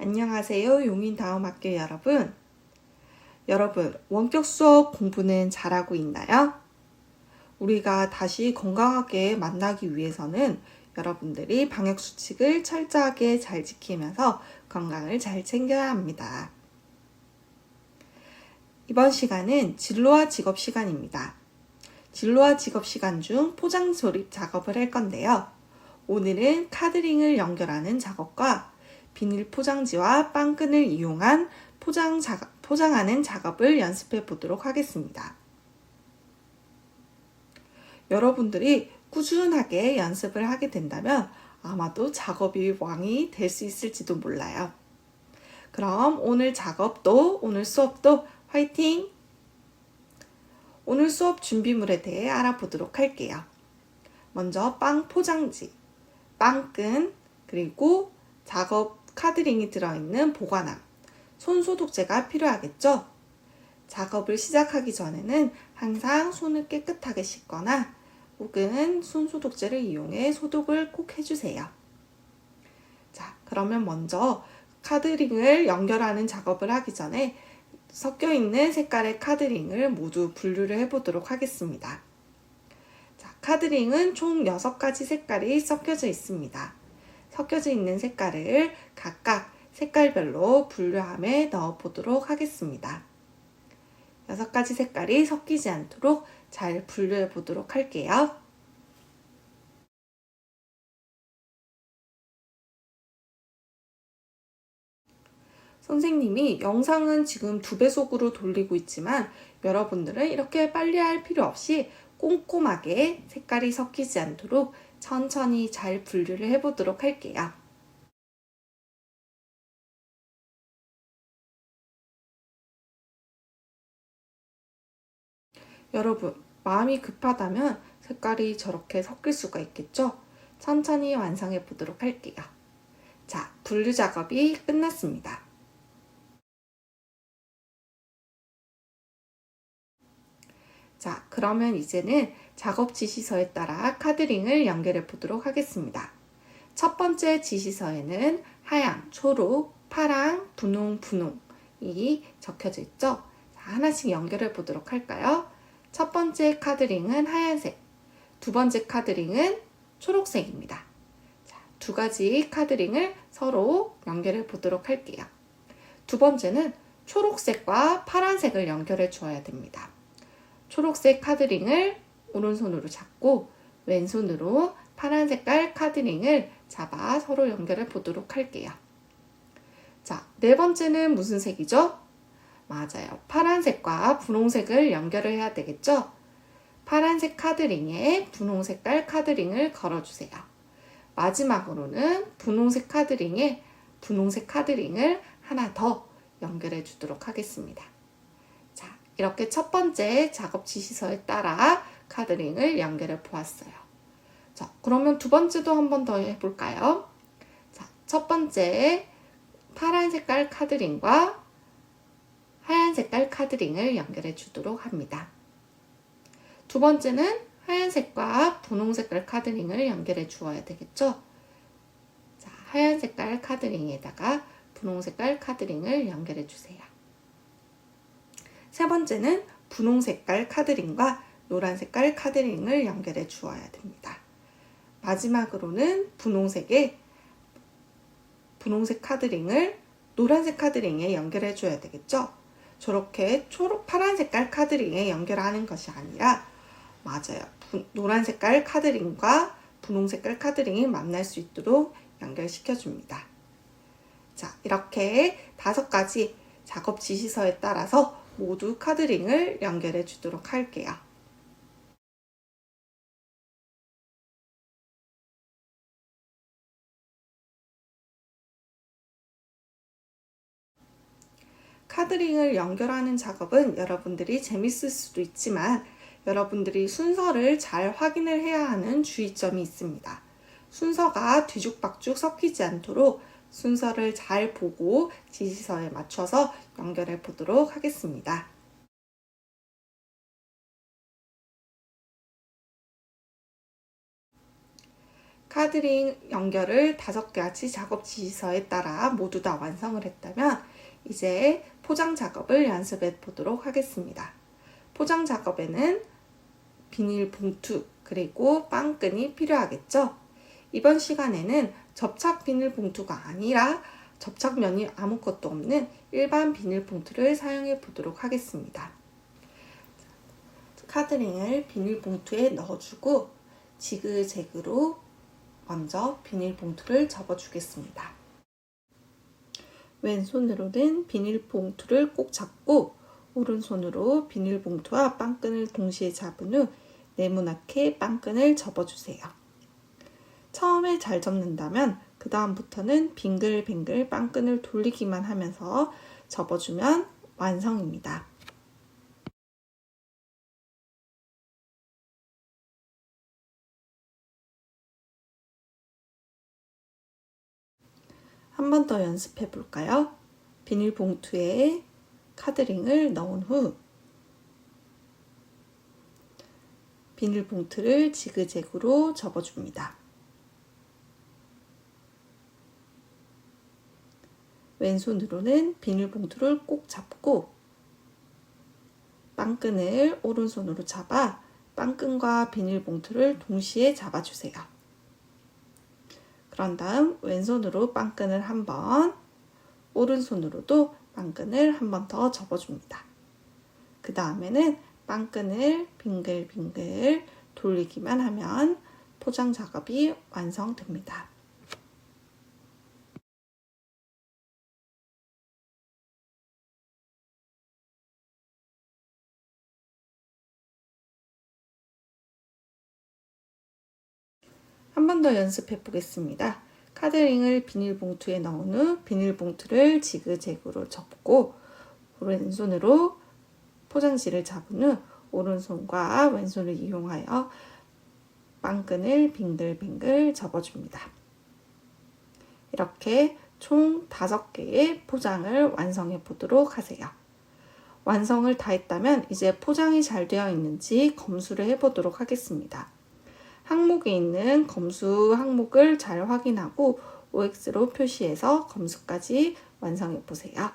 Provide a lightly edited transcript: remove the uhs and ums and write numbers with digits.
안녕하세요. 용인다음학교 여러분. 원격 수업 공부는 잘하고 있나요? 우리가 다시 건강하게 만나기 위해서는 여러분들이 방역수칙을 철저하게 잘 지키면서 건강을 잘 챙겨야 합니다. 이번 시간은 진로와 직업 시간입니다. 진로와 직업 시간 중 포장 조립 작업을 할 건데요. 오늘은 카드링을 연결하는 작업과 비닐 포장지와 빵끈을 이용한 포장하는 작업을 연습해 보도록 하겠습니다. 여러분들이 꾸준하게 연습을 하게 된다면 아마도 작업이 왕이 될 수 있을지도 몰라요. 그럼 오늘 수업도 화이팅! 오늘 수업 준비물에 대해 알아보도록 할게요. 먼저 빵 포장지, 빵끈, 그리고 작업 카드링이 들어있는 보관함, 손소독제가 필요하겠죠? 작업을 시작하기 전에는 항상 손을 깨끗하게 씻거나 혹은 손소독제를 이용해 소독을 꼭 해주세요. 자, 그러면 먼저 카드링을 연결하는 작업을 하기 전에 섞여 있는 색깔의 카드링을 모두 분류를 해보도록 하겠습니다. 자, 카드링은 총 6가지 색깔이 섞여져 있습니다. 섞여져 있는 색깔을 각각 색깔별로 분류함에 넣어 보도록 하겠습니다. 6가지 색깔이 섞이지 않도록 잘 분류해 보도록 할게요. 선생님이 영상은 지금 2배속으로 돌리고 있지만 여러분들은 이렇게 빨리 할 필요 없이 꼼꼼하게 색깔이 섞이지 않도록 천천히 잘 분류를 해보도록 할게요. 여러분, 마음이 급하다면 색깔이 저렇게 섞일 수가 있겠죠? 천천히 완성해 보도록 할게요. 자, 분류 작업이 끝났습니다. 자, 그러면 이제는 작업 지시서에 따라 카드링을 연결해 보도록 하겠습니다. 첫 번째 지시서에는 하양, 초록, 파랑, 분홍이 적혀져 있죠? 자, 하나씩 연결해 보도록 할까요? 첫 번째 카드링은 하얀색, 두 번째 카드링은 초록색입니다. 자, 2가지 카드링을 서로 연결해 보도록 할게요. 두 번째는 초록색과 파란색을 연결해 주어야 됩니다. 초록색 카드링을 오른손으로 잡고 왼손으로 파란 색깔 카드링을 잡아 서로 연결해 보도록 할게요. 자, 네 번째는 무슨 색이죠? 맞아요. 파란색과 분홍색을 연결을 해야 되겠죠? 파란색 카드링에 분홍색깔 카드링을 걸어주세요. 마지막으로는 분홍색 카드링에 분홍색 카드링을 하나 더 연결해 주도록 하겠습니다. 자, 이렇게 첫 번째 작업 지시서에 따라 카드링을 연결해 보았어요. 자, 그러면 두 번째도 한 번 더 해볼까요? 자, 첫 번째 파란 색깔 카드링과 하얀 색깔 카드링을 연결해 주도록 합니다. 두 번째는 하얀색과 분홍 색깔 카드링을 연결해 주어야 되겠죠? 자, 하얀 색깔 카드링에다가 분홍 색깔 카드링을 연결해 주세요. 세 번째는 분홍 색깔 카드링과 노란 색깔 카드링을 연결해 주어야 됩니다. 마지막으로는 분홍색 카드링을 노란색 카드링에 연결해 줘야 되겠죠? 저렇게 파란 색깔 카드링에 연결하는 것이 아니라 맞아요. 노란 색깔 카드링과 분홍 색깔 카드링이 만날 수 있도록 연결시켜 줍니다. 자, 이렇게 5가지 작업 지시서에 따라서 모두 카드링을 연결해 주도록 할게요. 카드링을 연결하는 작업은 여러분들이 재밌을 수도 있지만 여러분들이 순서를 잘 확인을 해야 하는 주의점이 있습니다. 순서가 뒤죽박죽 섞이지 않도록 순서를 잘 보고 지시서에 맞춰서 연결해 보도록 하겠습니다. 카드링 연결을 5가지 작업 지시서에 따라 모두 다 완성을 했다면 이제 포장 작업을 연습해 보도록 하겠습니다. 포장 작업에는 비닐 봉투 그리고 빵끈이 필요하겠죠? 이번 시간에는 접착 비닐 봉투가 아니라 접착면이 아무것도 없는 일반 비닐 봉투를 사용해 보도록 하겠습니다. 카드링을 비닐 봉투에 넣어주고 지그재그로 먼저 비닐 봉투를 접어 주겠습니다. 왼손으로는 비닐 봉투를 꼭 잡고 오른손으로 비닐 봉투와 빵끈을 동시에 잡은 후 네모나게 빵끈을 접어주세요. 처음에 잘 접는다면 그 다음부터는 빙글빙글 빵끈을 돌리기만 하면서 접어주면 완성입니다. 한 번 더 연습해 볼까요? 비닐 봉투에 카드링을 넣은 후 비닐 봉투를 지그재그로 접어줍니다. 왼손으로는 비닐 봉투를 꼭 잡고 빵끈을 오른손으로 잡아 빵끈과 비닐 봉투를 동시에 잡아주세요. 그런 다음 왼손으로 빵끈을 한번, 오른손으로도 빵끈을 한 번 더 접어줍니다. 그 다음에는 빵끈을 빙글빙글 돌리기만 하면 포장 작업이 완성됩니다. 한 번 더 연습해 보겠습니다. 카드링을 비닐봉투에 넣은 후 비닐봉투를 지그재그로 접고 왼손으로 포장지를 잡은 후 오른손과 왼손을 이용하여 빵끈을 빙글빙글 접어줍니다. 이렇게 총 5개의 포장을 완성해 보도록 하세요. 완성을 다 했다면 이제 포장이 잘 되어 있는지 검수를 해 보도록 하겠습니다. 항목에 있는 검수 항목을 잘 확인하고 OX로 표시해서 검수까지 완성해 보세요.